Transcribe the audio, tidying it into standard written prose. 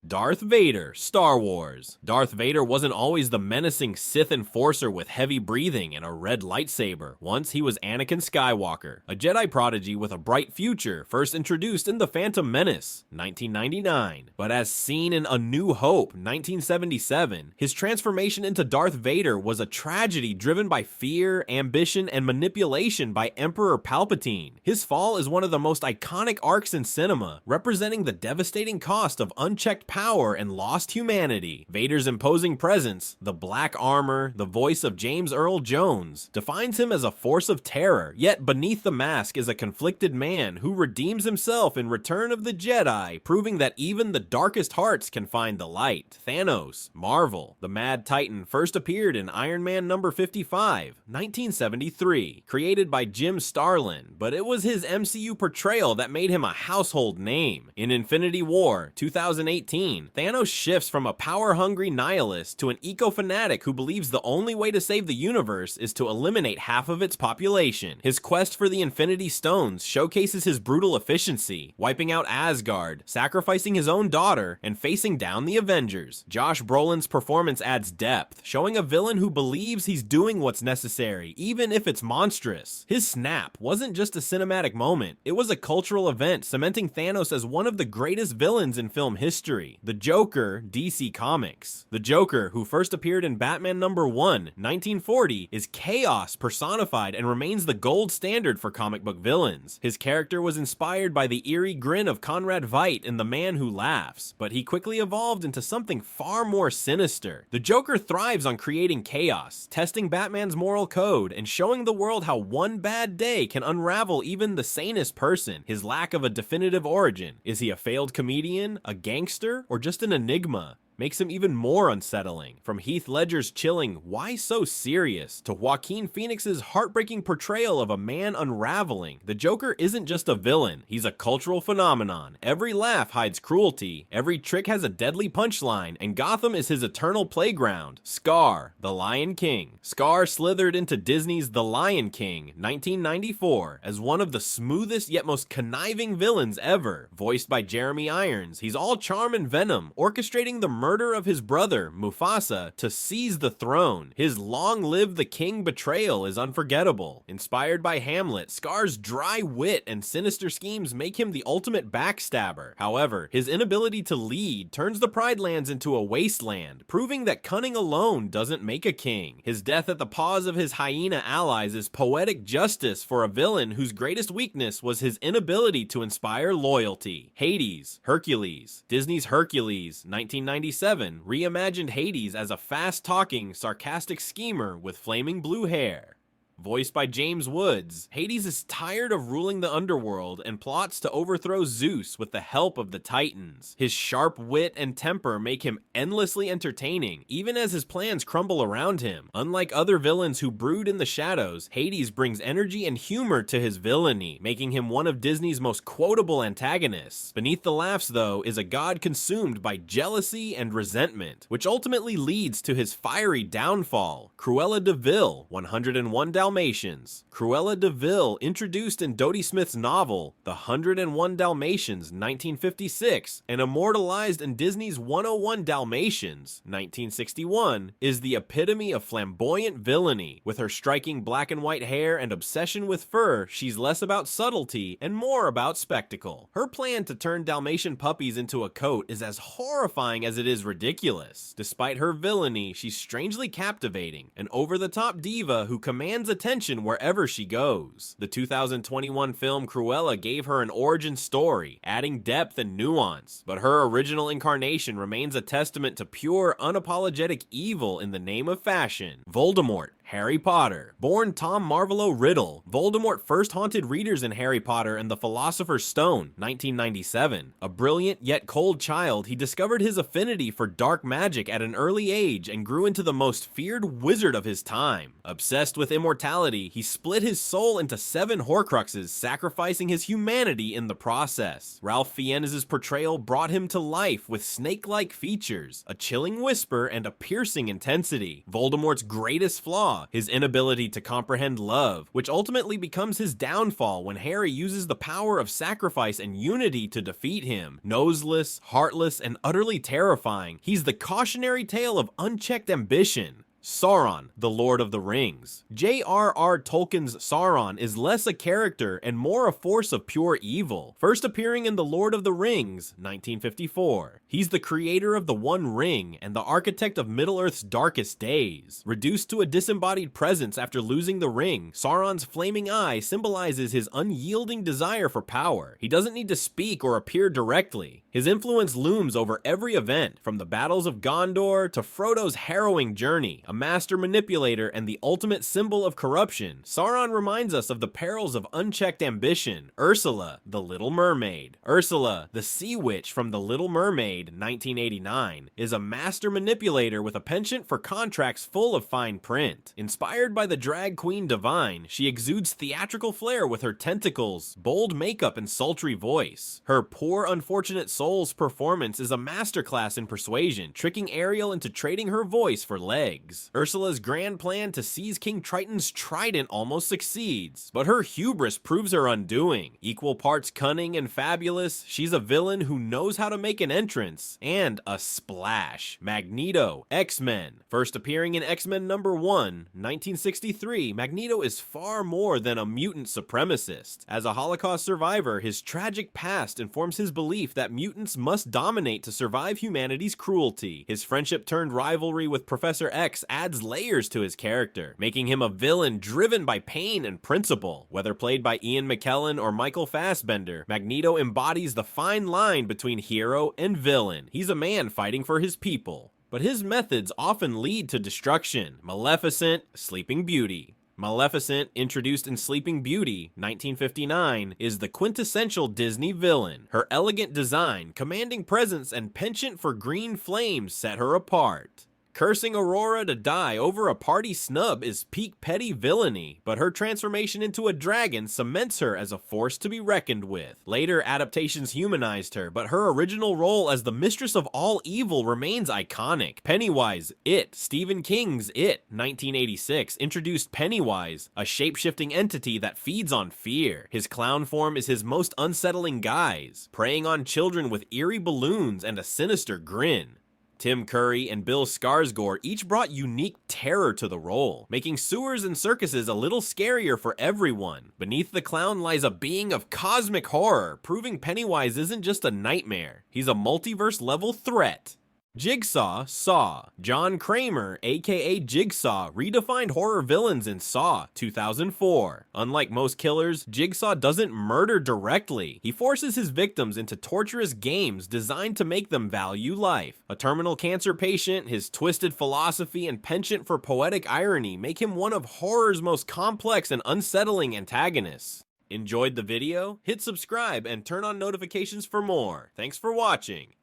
Darth Vader, Star Wars. Darth Vader wasn't always the menacing Sith enforcer with heavy breathing and a red lightsaber. Once he was Anakin Skywalker, a Jedi prodigy with a bright future, first introduced in The Phantom Menace, 1999. But as seen in A New Hope, 1977, his transformation into Darth Vader was a tragedy driven by fear, ambition, and manipulation by Emperor Palpatine. His fall is one of the most iconic arcs in cinema, representing the devastating cost of unchecked power and lost humanity. Vader's imposing presence, the black armor, the voice of James Earl Jones, defines him as a force of terror, yet beneath the mask is a conflicted man who redeems himself in Return of the Jedi, proving that even the darkest hearts can find the light. Thanos, Marvel. The Mad Titan first appeared in Iron Man number 55, 1973, created by Jim Starlin, but it was his MCU portrayal that made him a household name. In Infinity War, 2018, Thanos shifts from a power-hungry nihilist to an eco-fanatic who believes the only way to save the universe is to eliminate half of its population. His quest for the Infinity Stones showcases his brutal efficiency, wiping out Asgard, sacrificing his own daughter, and facing down the Avengers. Josh Brolin's performance adds depth, showing a villain who believes he's doing what's necessary, even if it's monstrous. His snap wasn't just a cinematic moment, it was a cultural event, cementing Thanos as one of the greatest villains in film history. The Joker, DC Comics. The Joker, who first appeared in Batman number 1, 1940, is chaos personified and remains the gold standard for comic book villains. His character was inspired by the eerie grin of Conrad Veidt in The Man Who Laughs, but he quickly evolved into something far more sinister. The Joker thrives on creating chaos, testing Batman's moral code, and showing the world how one bad day can unravel even the sanest person. His lack of a definitive origin. Is he a failed comedian, a gangster, or just an enigma? Makes him even more unsettling. From Heath Ledger's chilling "Why so serious?" to Joaquin Phoenix's heartbreaking portrayal of a man unraveling, the Joker isn't just a villain, he's a cultural phenomenon. Every laugh hides cruelty, every trick has a deadly punchline, and Gotham is his eternal playground. Scar, the Lion King. Scar slithered into Disney's The Lion King, 1994, as one of the smoothest yet most conniving villains ever. Voiced by Jeremy Irons, he's all charm and venom, orchestrating the murder of his brother, Mufasa, to seize the throne. His "Long Live the King" betrayal is unforgettable. Inspired by Hamlet, Scar's dry wit and sinister schemes make him the ultimate backstabber. However, his inability to lead turns the Pride Lands into a wasteland, proving that cunning alone doesn't make a king. His death at the paws of his hyena allies is poetic justice for a villain whose greatest weakness was his inability to inspire loyalty. Hades, Hercules. Disney's Hercules, 1997, reimagined Hades as a fast-talking, sarcastic schemer with flaming blue hair. Voiced by James Woods, Hades is tired of ruling the underworld and plots to overthrow Zeus with the help of the Titans. His sharp wit and temper make him endlessly entertaining, even as his plans crumble around him. Unlike other villains who brood in the shadows, Hades brings energy and humor to his villainy, making him one of Disney's most quotable antagonists. Beneath the laughs, though, is a god consumed by jealousy and resentment, which ultimately leads to his fiery downfall. Cruella de Vil, 101 Dalmatians. Cruella de Vil, introduced in Dodie Smith's novel, The 101 Dalmatians, 1956, and immortalized in Disney's 101 Dalmatians, 1961, is the epitome of flamboyant villainy. With her striking black and white hair and obsession with fur, she's less about subtlety and more about spectacle. Her plan to turn Dalmatian puppies into a coat is as horrifying as it is ridiculous. Despite her villainy, she's strangely captivating, an over-the-top diva who commands attention wherever she goes. The 2021 film Cruella gave her an origin story, adding depth and nuance, but her original incarnation remains a testament to pure, unapologetic evil in the name of fashion. Voldemort, Harry Potter. Born Tom Marvolo Riddle, Voldemort first haunted readers in Harry Potter and the Philosopher's Stone, 1997. A brilliant yet cold child, he discovered his affinity for dark magic at an early age and grew into the most feared wizard of his time. Obsessed with immortality, he split his soul into 7 Horcruxes, sacrificing his humanity in the process. Ralph Fiennes' portrayal brought him to life with snake-like features, a chilling whisper, and a piercing intensity. Voldemort's greatest flaw Saw, his inability to comprehend love, which ultimately becomes his downfall when Harry uses the power of sacrifice and unity to defeat him. Noseless, heartless, and utterly terrifying, he's the cautionary tale of unchecked ambition. Sauron, the Lord of the Rings. J.R.R. Tolkien's Sauron is less a character and more a force of pure evil, first appearing in The Lord of the Rings, 1954. He's the creator of the One Ring and the architect of Middle-earth's darkest days. Reduced to a disembodied presence after losing the ring, Sauron's flaming eye symbolizes his unyielding desire for power. He doesn't need to speak or appear directly. His influence looms over every event, from the battles of Gondor to Frodo's harrowing journey. A master manipulator and the ultimate symbol of corruption, Sauron reminds us of the perils of unchecked ambition. Ursula, the Little Mermaid. Ursula, the sea witch from The Little Mermaid, 1989, is a master manipulator with a penchant for contracts full of fine print. Inspired by the drag queen Divine, she exudes theatrical flair with her tentacles, bold makeup, and sultry voice. Her Poor Unfortunate Soul's performance is a masterclass in persuasion, tricking Ariel into trading her voice for legs. Ursula's grand plan to seize King Triton's trident almost succeeds, but her hubris proves her undoing. Equal parts cunning and fabulous, she's a villain who knows how to make an entrance and a splash. Magneto, X-Men. First appearing in X-Men number 1, 1963, Magneto is far more than a mutant supremacist. As a Holocaust survivor, his tragic past informs his belief that mutants must dominate to survive humanity's cruelty. His friendship-turned rivalry with Professor X adds layers to his character, making him a villain driven by pain and principle. Whether played by Ian McKellen or Michael Fassbender, Magneto embodies the fine line between hero and villain. He's a man fighting for his people, but his methods often lead to destruction. Maleficent, Sleeping Beauty. Maleficent, introduced in Sleeping Beauty, 1959, is the quintessential Disney villain. Her elegant design, commanding presence, and penchant for green flames set her apart. Cursing Aurora to die over a party snub is peak petty villainy, but her transformation into a dragon cements her as a force to be reckoned with. Later adaptations humanized her, but her original role as the mistress of all evil remains iconic. Pennywise, It, Stephen King's It, 1986, introduced Pennywise, a shape-shifting entity that feeds on fear. His clown form is his most unsettling guise, preying on children with eerie balloons and a sinister grin. Tim Curry and Bill Skarsgård each brought unique terror to the role, making sewers and circuses a little scarier for everyone. Beneath the clown lies a being of cosmic horror, proving Pennywise isn't just a nightmare, he's a multiverse-level threat. Jigsaw, Saw. John Kramer, aka Jigsaw, redefined horror villains in Saw, 2004. Unlike most killers, Jigsaw doesn't murder directly. He forces his victims into torturous games designed to make them value life. A terminal cancer patient, his twisted philosophy and penchant for poetic irony make him one of horror's most complex and unsettling antagonists. Enjoyed the video? Hit subscribe and turn on notifications for more. Thanks for watching.